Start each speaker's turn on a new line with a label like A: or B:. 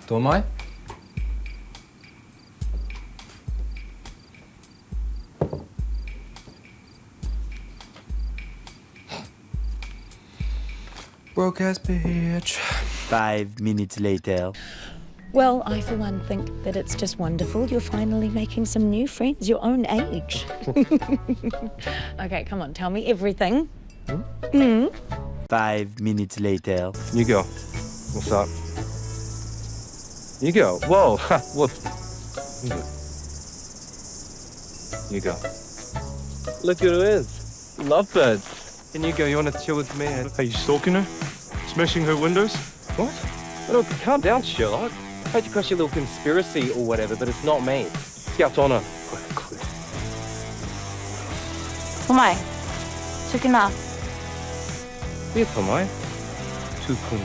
A: Don't I? Broke ass bitch.
B: 5 minutes later.
C: Well, I for one think that it's just wonderful. You're finally making some new friends your own age. Okay, come on, tell me everything.
B: 5 minutes later.
A: You go. What's up? You go. Whoa. Whoa. You go. Look who it is. Lovebirds. Can you go? You want to chill with me?
D: Are you stalking her? Smashing her windows?
A: What? Oh, calm down, Sherlock. I hate to crush your little conspiracy or whatever, but it's not me. Scout's honor.
E: Tomai, TUKU.
A: Here, Tomai. TUKU.